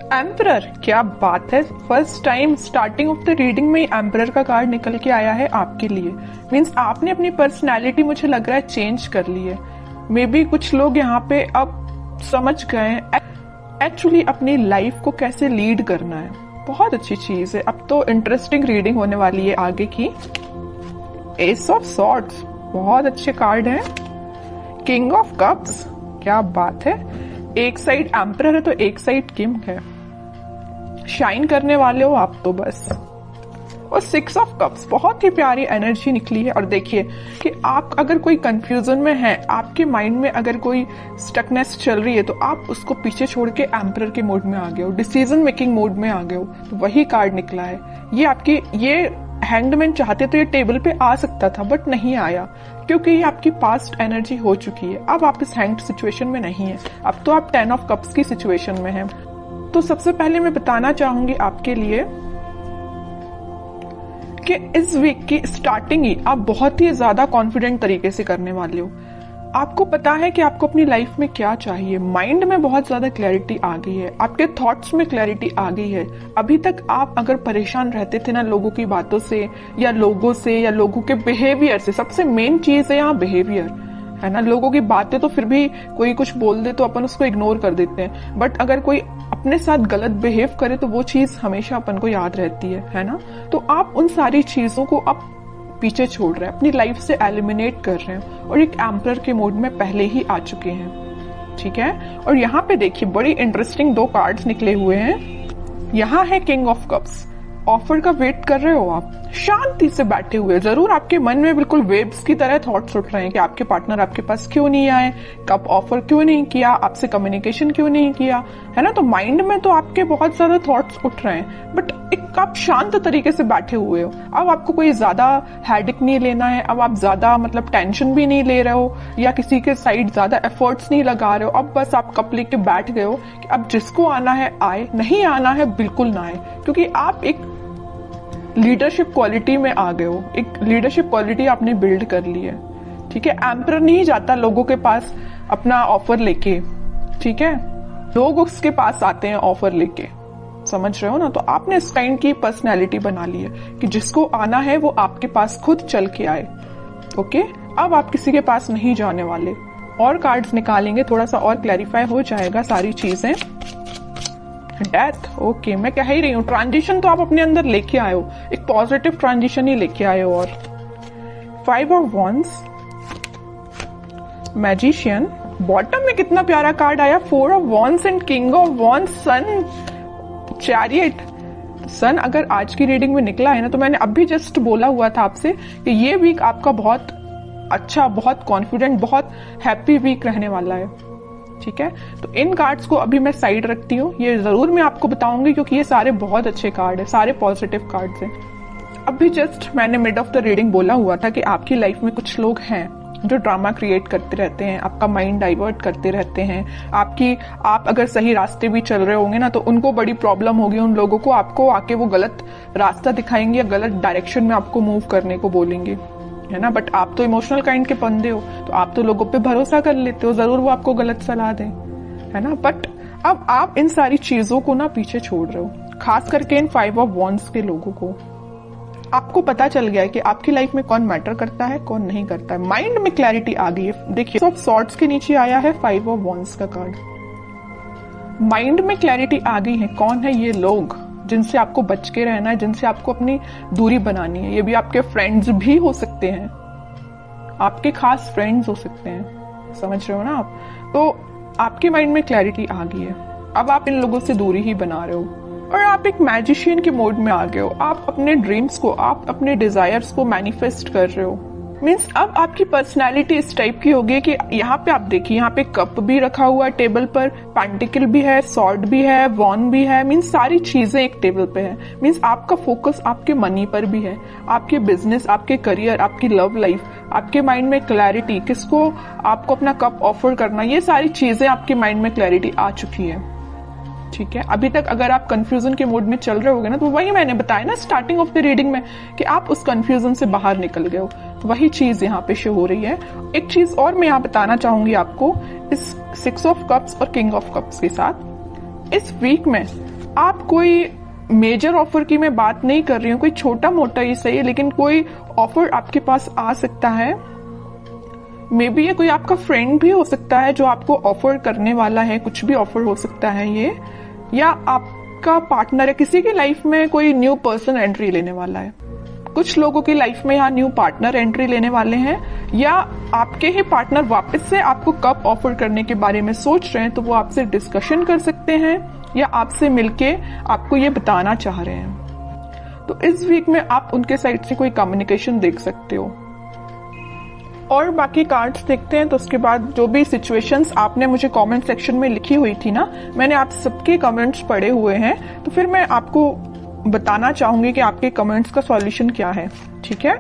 Emperor, क्या बात है। First time starting of the reading में एम्परर का कार्ड निकल के आया है आपके लिए। मीन्स आपने अपनी पर्सनैलिटी मुझे लग रहा है चेंज कर ली है। मे बी कुछ लोग यहाँ पे अब समझ गए हैं एक्चुअली अपनी लाइफ को कैसे लीड करना है। बहुत अच्छी चीज है। अब तो इंटरेस्टिंग रीडिंग होने वाली है आगे की। एस ऑफ सॉर्ड्स, बहुत अच्छे कार्ड हैं। किंग ऑफ कप्स, क्या बात है। एक साइड एम्परर है तो एक साइड किंग है। शाइन करने वाले हो आप तो बस। और 6 ऑफ कप्स, बहुत ही प्यारी एनर्जी निकली है। और देखिए कि आप अगर कोई कंफ्यूजन में है, आपके माइंड में अगर कोई स्टकनेस चल रही है, तो आप उसको पीछे छोड़ के एम्परर के मोड में आ गए हो, डिसीजन मेकिंग मोड में आ गए हो। तो वही कार्ड निकला है। ये हैंगमैन चाहते तो ये टेबल पे आ सकता था बट नहीं आया, क्योंकि ये आपकी पास्ट एनर्जी हो चुकी है। अब आप इस हैंग्ड सिचुएशन में नहीं है। अब तो आप 10 ऑफ कप्स की सिचुएशन में हैं। तो सबसे पहले मैं बताना चाहूंगी आपके लिए कि इस वीक की स्टार्टिंग ही आप बहुत ही ज्यादा कॉन्फिडेंट तरीके से करने वाले हो। आपको पता है कि आपको अपनी लाइफ में क्या चाहिए। माइंड में बहुत ज्यादा क्लैरिटी आ गई है, आपके थॉट्स में क्लैरिटी आ गई है। अभी तक आप अगर परेशान रहते थे ना लोगों की बातों से या लोगों के बिहेवियर से, सबसे मेन चीज है यहाँ बिहेवियर, है ना। लोगों की बातें तो फिर भी कोई कुछ बोल दे तो अपन उसको इग्नोर कर देते हैं, बट अगर कोई अपने साथ गलत बिहेव करे तो वो चीज हमेशा अपन को याद रहती है ना। तो आप उन सारी चीजों को अब पीछे छोड़ रहे हैं, अपनी लाइफ से एलिमिनेट कर रहे हैं और एक एम्परर के मोड में पहले ही आ चुके हैं, ठीक है। और यहाँ पे देखिए बड़ी इंटरेस्टिंग 2 कार्ड्स निकले हुए हैं। यहाँ है किंग ऑफ कप्स। ऑफर का वेट कर रहे हो आप, शांति से बैठे हुए। जरूर आपके मन में बिल्कुल वेव्स की तरह थॉट्स उठ रहे हैं कि आपके पार्टनर आपके पास क्यों नहीं आए, कब ऑफर क्यों नहीं किया, आपसे कम्युनिकेशन क्यों नहीं किया, है ना। तो माइंड में तो आपके बहुत ज्यादा थॉट्स उठ रहे हैं, बट एक आप शांत तरीके से बैठे हुए हो। अब आपको कोई ज्यादा हेडेक नहीं लेना है। अब आप ज्यादा टेंशन भी नहीं ले रहे हो या किसी के साइड ज्यादा एफर्ट्स नहीं लगा रहे हो। अब बस आप कप लेके बैठ गए हो कि अब जिसको आना है आए, नहीं आना है बिल्कुल ना आए, क्योंकि आप एक लीडरशिप क्वालिटी में आ गए हो। एक लीडरशिप क्वालिटी आपने बिल्ड कर ली है, ठीक है। एम्परर नहीं जाता लोगों के पास अपना ऑफर लेके, ठीक है। लोग उसके पास आते हैं ऑफर लेके, समझ रहे हो ना। तो आपने इस काइंड की पर्सनैलिटी बना ली है कि जिसको आना है वो आपके पास खुद चल के आए, ओके। अब आप किसी के पास नहीं जाने वाले। और कार्ड्स निकालेंगे, थोड़ा सा और क्लैरिफाई हो जाएगा सारी चीजें। Death, okay. मैं कह ही रही हूँ ट्रांजिशन तो आप अपने अंदर लेके आए हो, एक पॉजिटिव ट्रांजिशन ही लेके आए हो। और 5 ऑफ वॉन्ड्स, मैजिशियन। बॉटम में कितना प्यारा कार्ड आया, 4 of wands and king of wands, sun, chariot. Sun अगर आज की रीडिंग में निकला है ना, तो मैंने अभी जस्ट बोला हुआ था आपसे कि ये वीक आपका बहुत अच्छा, बहुत कॉन्फिडेंट, बहुत हैप्पी वीक रहने वाला है, ठीक है। तो इन कार्ड्स को अभी मैं साइड रखती हूँ। ये जरूर मैं आपको बताऊंगी क्योंकि ये सारे बहुत अच्छे कार्ड है, सारे पॉजिटिव कार्ड्स हैं। अभी जस्ट मैंने मिड ऑफ द रीडिंग बोला हुआ था कि आपकी लाइफ में कुछ लोग हैं जो ड्रामा क्रिएट करते रहते हैं, आपका माइंड डाइवर्ट करते रहते हैं। आप अगर सही रास्ते भी चल रहे होंगे ना, तो उनको बड़ी प्रॉब्लम होगी। उन लोगों को आपको आके वो गलत रास्ता दिखाएंगे या गलत डायरेक्शन में आपको मूव करने को बोलेंगे, है ना। बट आप तो इमोशनल काइंड के बंदे हो, तो आप तो लोगों पे भरोसा कर लेते हो, जरूर वो आपको गलत सलाह दें, है ना। बट अब आप इन सारी चीजों को ना पीछे छोड़ रहे हो, खास करके इन 5 ऑफ वॉन्ड्स के लोगों को। आपको पता चल गया है कि आपकी लाइफ में कौन मैटर करता है, कौन नहीं करता है। माइंड में क्लैरिटी आ गई है। देखिए सब सॉर्ड्स के नीचे आया है 5 ऑफ वॉन्ड्स का कार्ड। माइंड में क्लैरिटी आ गई है, कौन है ये लोग जिनसे आपको बच के रहना है, जिनसे आपको अपनी दूरी बनानी है। ये भी आपके फ्रेंड्स भी हो सकते हैं, आपके खास फ्रेंड्स हो सकते हैं, समझ रहे हो ना आप। तो आपके माइंड में क्लैरिटी आ गई है। अब आप इन लोगों से दूरी ही बना रहे हो और आप एक मैजिशियन के मोड में आ गए हो। आप अपने ड्रीम्स को, आप अपने डिजायर्स को मैनिफेस्ट कर रहे हो। मीन्स अब आपकी पर्सनैलिटी इस टाइप की होगी कि यहाँ पे आप देखिए, यहाँ पे कप भी रखा हुआ है टेबल पर, पेंटिकल भी है, सॉर्ड भी है, वॉन भी है। मीन्स सारी चीजें एक टेबल पे है। मीन्स आपका फोकस आपके मनी पर भी है, आपके बिजनेस, आपके करियर, आपकी लव लाइफ, आपके माइंड में क्लैरिटी, किसको आपको अपना कप ऑफर करना, ये सारी चीजें आपके माइंड में क्लैरिटी आ चुकी है, ठीक है। अभी तक अगर आप कंफ्यूजन के मोड में चल रहे होगे ना, तो वही मैंने बताया ना स्टार्टिंग ऑफ द रीडिंग में कि आप उस कंफ्यूजन से बाहर निकल गए हो। तो वही चीज यहाँ पे शो हो रही है। एक चीज और मैं यहाँ बताना चाहूंगी आपको, इस 6 ऑफ कप्स और किंग ऑफ कप्स के साथ इस वीक में आप कोई मेजर ऑफर की मैं बात नहीं कर रही हूँ, कोई छोटा मोटा ही सही है, लेकिन कोई ऑफर आपके पास आ सकता है। मे बी ये कोई आपका फ्रेंड भी हो सकता है जो आपको ऑफर करने वाला है, कुछ भी ऑफर हो सकता है ये, या आपका पार्टनर है, किसी की लाइफ में कोई न्यू पर्सन एंट्री लेने वाला है। कुछ लोगों की लाइफ में यहाँ न्यू पार्टनर एंट्री लेने वाले हैं, या आपके ही पार्टनर वापस से आपको कब ऑफर करने के बारे में सोच रहे हैं, तो वो आपसे डिस्कशन कर सकते हैं या आपसे मिलके आपको ये बताना चाह रहे हैं। तो इस वीक में आप उनके साइड से कोई कम्युनिकेशन देख सकते हो। और बाकी कार्ड्स देखते हैं, तो उसके बाद जो भी सिचुएशंस आपने मुझे कमेंट सेक्शन में लिखी हुई थी ना, मैंने आप सबके कमेंट्स पढ़े हुए हैं, तो फिर मैं आपको बताना चाहूंगी कि आपके कमेंट्स का सॉल्यूशन क्या है। ठीक है,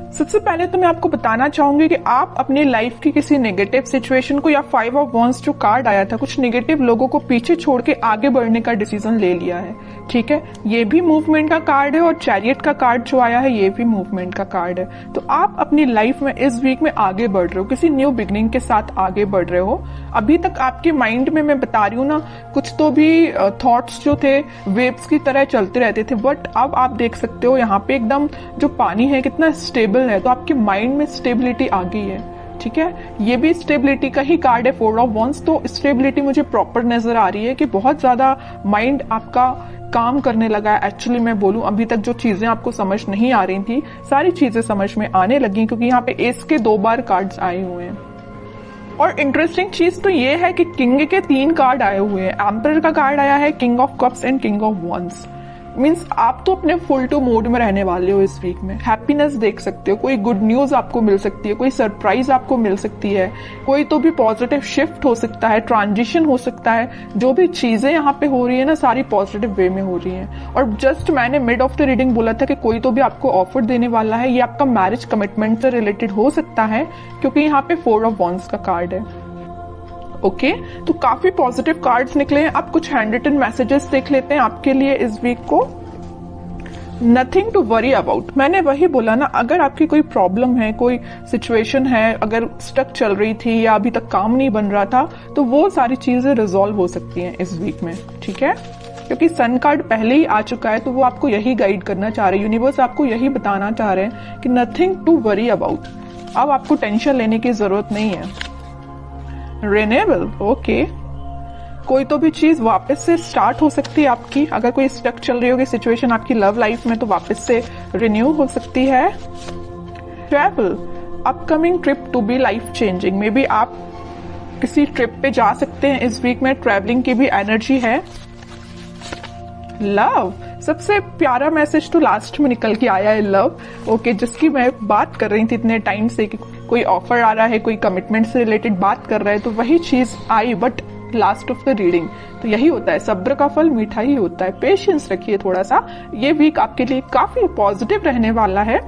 सबसे पहले तो मैं आपको बताना चाहूंगी कि आप अपनी लाइफ की किसी नेगेटिव सिचुएशन को, या 5 ऑफ वांड्स जो कार्ड आया था, कुछ नेगेटिव लोगों को पीछे छोड़ के आगे बढ़ने का डिसीजन ले लिया है। ठीक है, ये भी मूवमेंट का कार्ड है, और चैरियट का कार्ड जो आया है ये भी मूवमेंट का कार्ड है। तो आप अपनी लाइफ में इस वीक में आगे बढ़ रहे हो, किसी न्यू बिगनिंग के साथ आगे बढ़ रहे हो। अभी तक आपके माइंड में मैं बता रही हूँ ना, कुछ तो भी थॉट्स जो थे वेव्स की तरह चलते रहते थे, बट अब आप देख सकते हो यहाँ पे एकदम जो पानी है कितना स्टेबल है, तो आपके माइंड में स्टेबिलिटी आ गई है। ठीक है, ये भी स्टेबिलिटी का ही कार्ड है, 4 ऑफ वांड्स। तो स्टेबिलिटी मुझे प्रॉपर नजर आ रही है कि बहुत ज्यादा माइंड आपका काम करने लगा है। एक्चुअली मैं बोलूं, अभी तक जो चीजें आपको समझ नहीं आ रही थी, सारी चीजें समझ में आने लगी, क्योंकि यहाँ पे एस के 2 बार कार्ड्स आए हुए हैं। और इंटरेस्टिंग चीज तो ये है कि किंग के 3 कार्ड आए हुए हैं। एम्परर का कार्ड आया है, king of cups and king of wands. Means आप तो अपने फुल टू मोड में रहने वाले हो इस वीक में। हैप्पीनेस देख सकते हो, कोई गुड न्यूज आपको मिल सकती है, कोई सरप्राइज आपको मिल सकती है, कोई तो भी पॉजिटिव शिफ्ट हो सकता है, ट्रांजिशन हो सकता है। जो भी चीजें यहाँ पे हो रही है ना, सारी पॉजिटिव वे में हो रही हैं। और जस्ट मैंने मिड ऑफ द रीडिंग बोला था कि कोई तो भी आपको ऑफर देने वाला है, ये आपका मैरिज कमिटमेंट से रिलेटेड हो सकता है, क्योंकि यहाँ पे 4 ऑफ वांड्स का कार्ड है। ओके, तो काफी पॉजिटिव कार्ड्स निकले हैं। अब कुछ हैंड रिटन मैसेजेस देख लेते हैं आपके लिए इस वीक को। नथिंग टू वरी अबाउट, मैंने वही बोला ना, अगर आपकी कोई प्रॉब्लम है, कोई सिचुएशन है, अगर स्टक चल रही थी या अभी तक काम नहीं बन रहा था, तो वो सारी चीजें रिजॉल्व हो सकती हैं इस वीक में। ठीक है, क्योंकि सन कार्ड पहले ही आ चुका है, तो वो आपको यही गाइड करना चाह रहे हैं, यूनिवर्स आपको यही बताना चाह रहे हैं कि नथिंग टू वरी अबाउट। अब आपको टेंशन लेने की जरूरत नहीं है। रिन्यूएबल, ओके, कोई तो भी चीज वापस से स्टार्ट हो सकती है आपकी। अगर कोई स्टक चल रही होगी सिचुएशन आपकी लव लाइफ में, तो वापस से रिन्यू हो सकती है। Travel, upcoming trip to be life changing, may be आप किसी ट्रिप पे जा सकते हैं इस वीक में, ट्रैवलिंग की भी एनर्जी है। लव, सबसे प्यारा मैसेज तो लास्ट में निकल के आया है, लव। ओके, जिसकी मैं बात कर रही थी इतने टाइम से कि कोई ऑफर आ रहा है, कोई कमिटमेंट से रिलेटेड बात कर रहा है, तो वही चीज आई, but last of the reading. तो यही होता है, सब्र का फल मीठा ही होता है। पेशेंस रखिए थोड़ा सा, ये वीक आपके लिए काफी पॉजिटिव रहने वाला है।